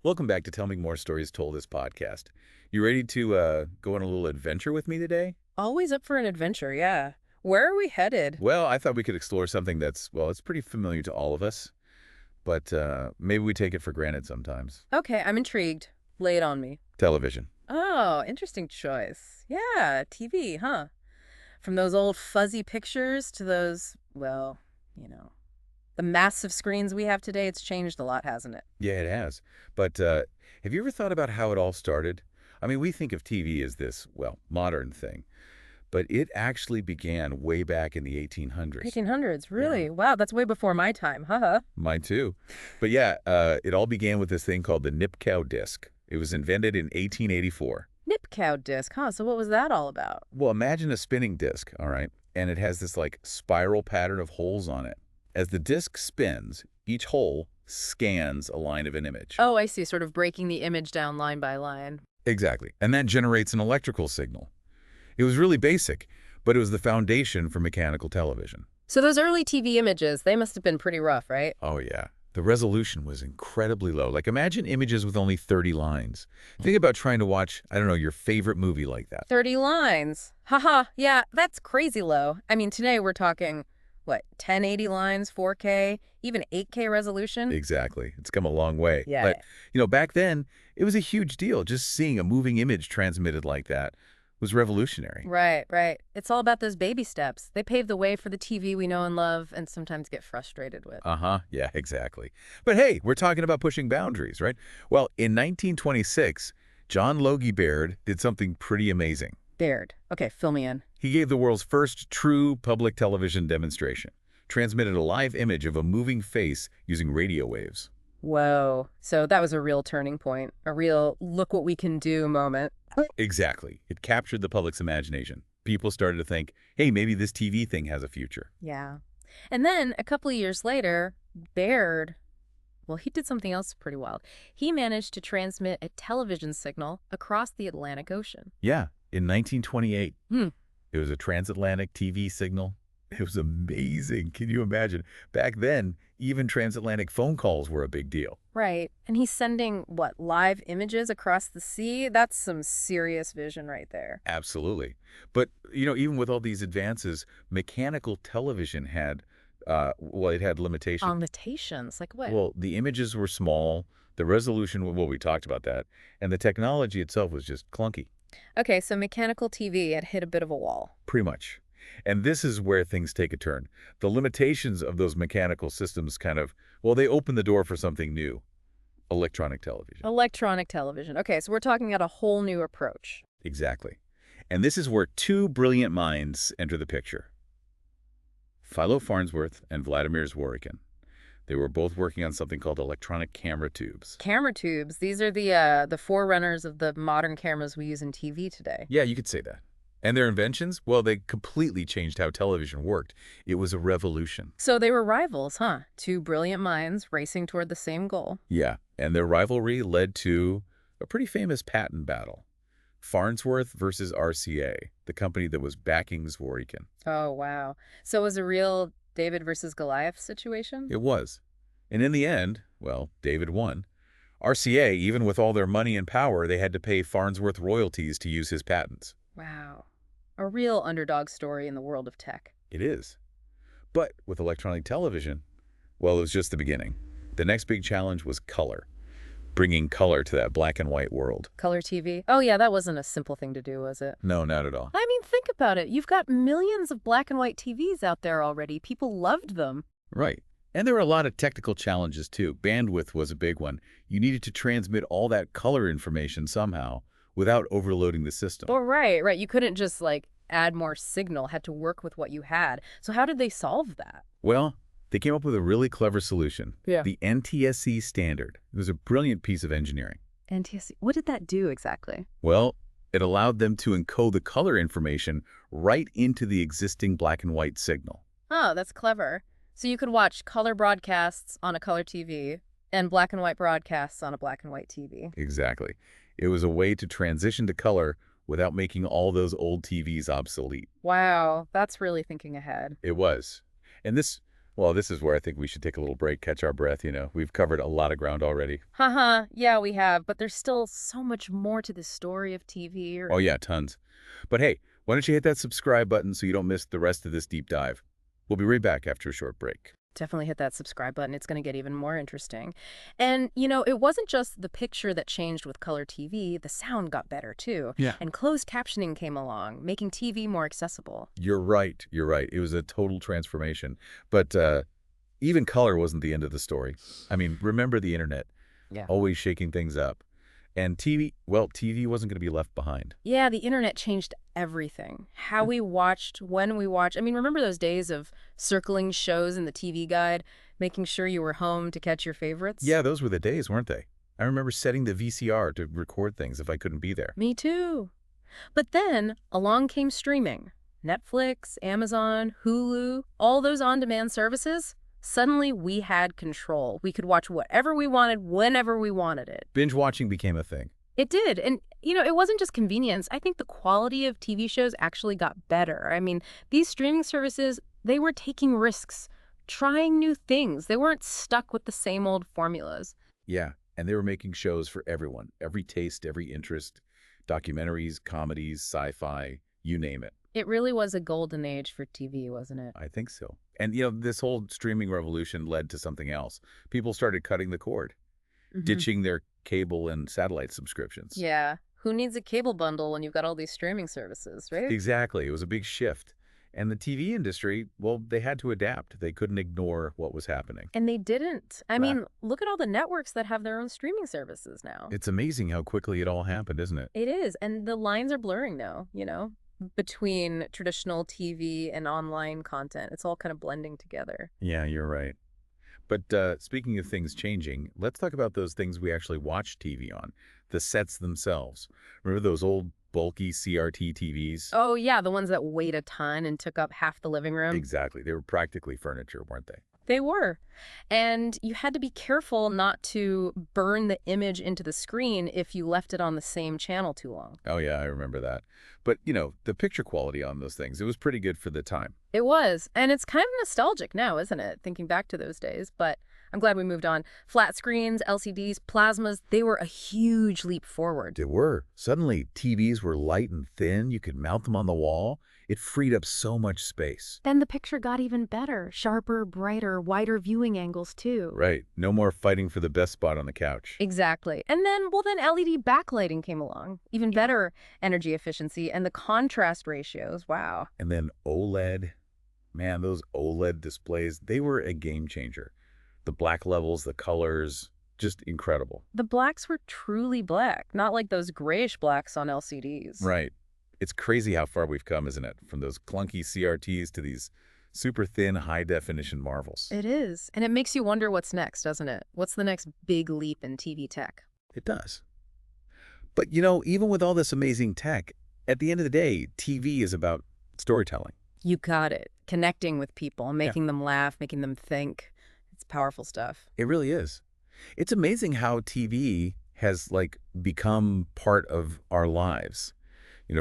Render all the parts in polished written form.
Welcome back to Tell Me More Stories Told, this podcast. You ready to go on a little adventure with me today? Always up for an adventure, yeah. Where are we headed? Well, I thought we could explore something that's, well, it's pretty familiar to all of us, but maybe we take it for granted sometimes. Okay, I'm intrigued. Lay it on me. Television. Oh, interesting choice. Yeah, TV, huh? From those old fuzzy pictures to those, well, you know, the massive screens we have today, it's changed a lot, hasn't it? Yeah, it has. But have you ever thought about how it all started? I mean, we think of TV as this, well, modern thing, but it actually began way back in the 1800s. 1800s, Yeah. really? Wow, that's way before my time, haha. Mine too. But yeah, it all began with this thing called the Nipkow disc. It was invented in 1884. Nipkow disc, huh? So what was that all about? Well, imagine a spinning disc, all right? And it has this like spiral pattern of holes on it. As the disc spins, each hole scans a line of an image. Oh, I see, sort of breaking the image down line by line. Exactly. And that generates an electrical signal. It was really basic, but it was the foundation for mechanical television. So those early TV images, they must have been pretty rough, right? Oh, yeah. The resolution was incredibly low. Like, imagine images with only 30 lines. Think about trying to watch, I don't know, your favorite movie like that. 30 lines. Haha, yeah, that's crazy low. I mean, today we're talking, what, 1080 lines, 4K, even 8K resolution? Exactly. It's come a long way. Yeah. But, back then, it was a huge deal. Just seeing a moving image transmitted like that was revolutionary. Right, right. It's all about those baby steps. They pave the way for the TV we know and love and sometimes get frustrated with. Uh-huh. Yeah, exactly. But hey, we're talking about pushing boundaries, right? Well, in 1926, John Logie Baird did something pretty amazing. Baird. Okay, fill me in. He gave the world's first true public television demonstration, transmitted a live image of a moving face using radio waves. Whoa. So that was a real turning point, a real look what we can do moment. Exactly. It captured the public's imagination. People started to think, hey, maybe this TV thing has a future. Yeah. And then a couple of years later, Baird, well, he did something else pretty wild. He managed to transmit a television signal across the Atlantic Ocean. Yeah, in 1928, Hmm. it was a transatlantic TV signal. It was amazing. Can you imagine? Back then, even transatlantic phone calls were a big deal. Right. And he's sending, what, live images across the sea? That's some serious vision right there. Absolutely. But, even with all these advances, mechanical television had, it had limitations. Limitations? Like what? Well, the images were small, the resolution, well, we talked about that, and the technology itself was just clunky, Okay, so mechanical TV had hit a bit of a wall. pretty much. And this is where things take a turn. The limitations of those mechanical systems they open the door for something new, electronic television. Electronic television. Okay, so we're talking about a whole new approach. Exactly. And this is where two brilliant minds enter the picture. Philo Farnsworth and Vladimir Zworykin. They were both working on something called electronic camera tubes. Camera tubes, these are the forerunners of the modern cameras we use in TV today. Yeah, you could say that. And their inventions, well, they completely changed how television worked. It was a revolution. So they were rivals, huh? Two brilliant minds racing toward the same goal. Yeah, and their rivalry led to a pretty famous patent battle. Farnsworth versus RCA, the company that was backing Zworykin. Oh, wow. So it was a real David versus Goliath situation? It was. And in the end, well, David won. RCA, even with all their money and power, they had to pay Farnsworth royalties to use his patents. Wow. A real underdog story in the world of tech. It is. But with electronic television, well, it was just the beginning. The next big challenge was color, bringing color to that black and white world. Color TV? Oh, yeah, that wasn't a simple thing to do, was it? No, not at all. I mean, think about it. You've got millions of black and white TVs out there already. People loved them. Right. And there were a lot of technical challenges, too. Bandwidth was a big one. You needed to transmit all that color information somehow without overloading the system. Oh, right, right. You couldn't just, add more signal, had to work with what you had. So how did they solve that? Well, they came up with a really clever solution. Yeah. The NTSC standard. It was a brilliant piece of engineering. NTSC, what did that do exactly? Well, it allowed them to encode the color information right into the existing black and white signal. Oh, that's clever. So you could watch color broadcasts on a color TV and black and white broadcasts on a black and white TV. Exactly. It was a way to transition to color without making all those old TVs obsolete. Wow, that's really thinking ahead. It was. And this Well, this is where I think we should take a little break, catch our breath, We've covered a lot of ground already. Haha, yeah, we have, but there's still so much more to the story of TV. Oh, yeah, tons. But hey, why don't you hit that subscribe button so you don't miss the rest of this deep dive? We'll be right back after a short break. Definitely hit that subscribe button. It's going to get even more interesting. And, it wasn't just the picture that changed with color TV. The sound got better, too. Yeah. And closed captioning came along, making TV more accessible. You're right. You're right. It was a total transformation. But even color wasn't the end of the story. I mean, remember the internet, Yeah. always shaking things up. And TV, well, TV wasn't going to be left behind. Yeah, the internet changed everything. How we watched, when we watched. I mean, remember those days of circling shows in the TV guide, making sure you were home to catch your favorites? Yeah, those were the days, weren't they? I remember setting the VCR to record things if I couldn't be there. Me too. But then along came streaming. Netflix, Amazon, Hulu, all those on-demand services. Suddenly we had control. We could watch whatever we wanted, whenever we wanted it. Binge watching became a thing. It did. And, it wasn't just convenience. I think the quality of TV shows actually got better. I mean, these streaming services, they were taking risks, trying new things. They weren't stuck with the same old formulas. Yeah, and they were making shows for everyone, every taste, every interest, documentaries, comedies, sci-fi, you name it. It really was a golden age for TV, wasn't it? I think so. And, this whole streaming revolution led to something else. People started cutting the cord, ditching their cable and satellite subscriptions. Yeah. Who needs a cable bundle when you've got all these streaming services, right? Exactly. It was a big shift. And the TV industry, well, they had to adapt. They couldn't ignore what was happening. And they didn't. I Right. mean, look at all the networks that have their own streaming services now. It's amazing how quickly it all happened, isn't it? It is. And the lines are blurring now, between traditional TV and online content. It's all kind of blending together. Yeah, you're right. But speaking of things changing, let's talk about those things we actually watch TV on, the sets themselves. Remember those old bulky CRT TVs? Oh, yeah, the ones that weighed a ton and took up half the living room. Exactly. They were practically furniture, weren't they? They were. And you had to be careful not to burn the image into the screen if you left it on the same channel too long. Oh, yeah, I remember that. But, the picture quality on those things, it was pretty good for the time. It was. And it's kind of nostalgic now, isn't it? Thinking back to those days. But I'm glad we moved on. Flat screens, LCDs, plasmas, they were a huge leap forward. They were. Suddenly, TVs were light and thin. You could mount them on the wall. It freed up so much space. Then the picture got even better. Sharper, brighter, wider viewing angles, too. Right. No more fighting for the best spot on the couch. Exactly. And then LED backlighting came along. Even better energy efficiency and the contrast ratios. Wow. And then OLED. Man, those OLED displays, they were a game changer. The black levels, the colors, just incredible. The blacks were truly black, not like those grayish blacks on LCDs. Right. It's crazy how far we've come, isn't it? From those clunky CRTs to these super thin, high-definition marvels. It is. And it makes you wonder what's next, doesn't it? What's the next big leap in TV tech? It does. But, even with all this amazing tech, at the end of the day, TV is about storytelling. You got it. Connecting with people, making them laugh, making them think. It's powerful stuff. It really is. It's amazing how TV has, become part of our lives.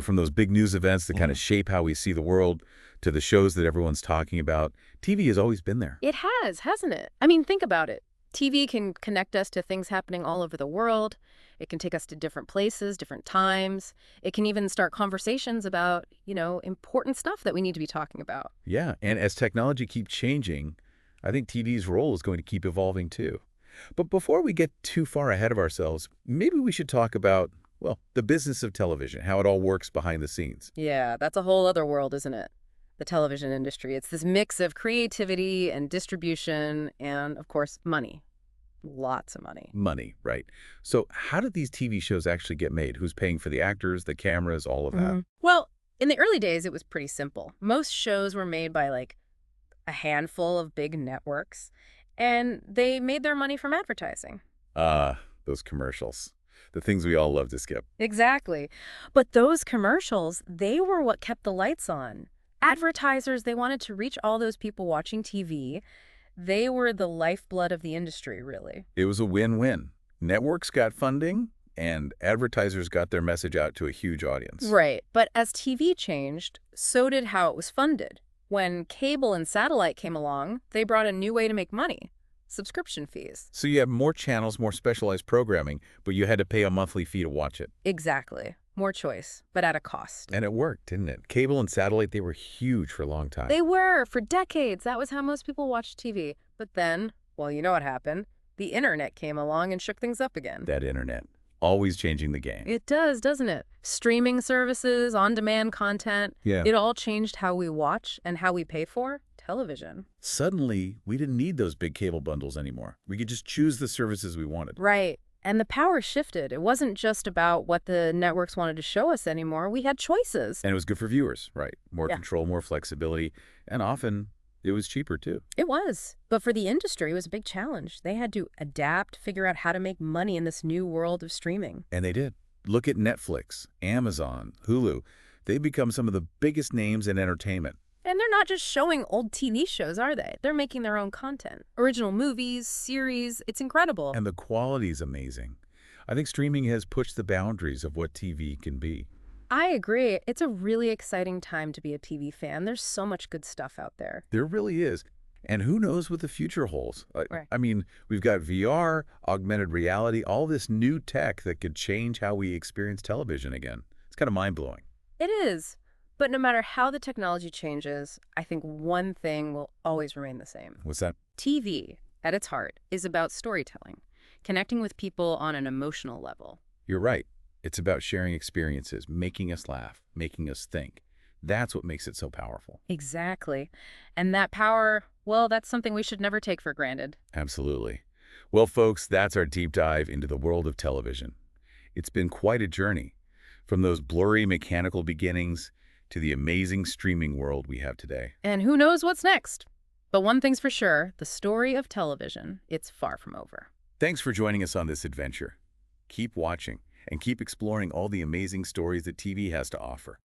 From those big news events that kind of shape how we see the world to the shows that everyone's talking about, TV has always been there. It has, hasn't it? I mean, think about it. TV can connect us to things happening all over the world. It can take us to different places, different times. It can even start conversations about, important stuff that we need to be talking about. Yeah, and as technology keeps changing, I think TV's role is going to keep evolving too. But before we get too far ahead of ourselves, maybe we should talk about, the business of television, how it all works behind the scenes. Yeah, that's a whole other world, isn't it? The television industry. It's this mix of creativity and distribution and, of course, money. Lots of money. Money, right. So how did these TV shows actually get made? Who's paying for the actors, the cameras, all of that? Well, in the early days, it was pretty simple. Most shows were made by, a handful of big networks, and they made their money from advertising. Those commercials. The things we all love to skip. Exactly. But those commercials, they were what kept the lights on. Advertisers, they wanted to reach all those people watching TV. They were the lifeblood of the industry, really. It was a win-win. Networks got funding, and advertisers got their message out to a huge audience. Right. But as TV changed, so did how it was funded. When cable and satellite came along, they brought a new way to make money: subscription fees. So you have more channels, more specialized programming, but you had to pay a monthly fee to watch it. Exactly. More choice, but at a cost. And it worked, didn't it? Cable and satellite, they were huge for a long time. They were, for decades. That was how most people watched TV. But then, well, you know what happened. The internet came along and shook things up again. That internet, always changing the game. It does, doesn't it? Streaming services, on-demand content. Yeah. It all changed how we watch and how we pay for television. Suddenly, we didn't need those big cable bundles anymore. We could just choose the services we wanted. Right. And the power shifted. It wasn't just about what the networks wanted to show us anymore. We had choices. And it was good for viewers, right? More Yeah. control, more flexibility, and often it was cheaper too. It was. But for the industry, it was a big challenge. They had to adapt, figure out how to make money in this new world of streaming. And they did. Look at Netflix, Amazon, Hulu. They've become some of the biggest names in entertainment. And they're not just showing old TV shows, are they? They're making their own content. Original movies, series. It's incredible. And the quality's amazing. I think streaming has pushed the boundaries of what TV can be. I agree. It's a really exciting time to be a TV fan. There's so much good stuff out there. There really is. And who knows what the future holds? Right. I mean, we've got VR, augmented reality, all this new tech that could change how we experience television again. It's kind of mind-blowing. It is. But no matter how the technology changes, I think one thing will always remain the same. What's that? TV, at its heart, is about storytelling, connecting with people on an emotional level. You're right. It's about sharing experiences, making us laugh, making us think. That's what makes it so powerful. Exactly. And that power, well, that's something we should never take for granted. Absolutely. Well, folks, that's our deep dive into the world of television. It's been quite a journey, from those blurry mechanical beginnings to the amazing streaming world we have today. And who knows what's next? But one thing's for sure, the story of television, it's far from over. Thanks for joining us on this adventure. Keep watching and keep exploring all the amazing stories that TV has to offer.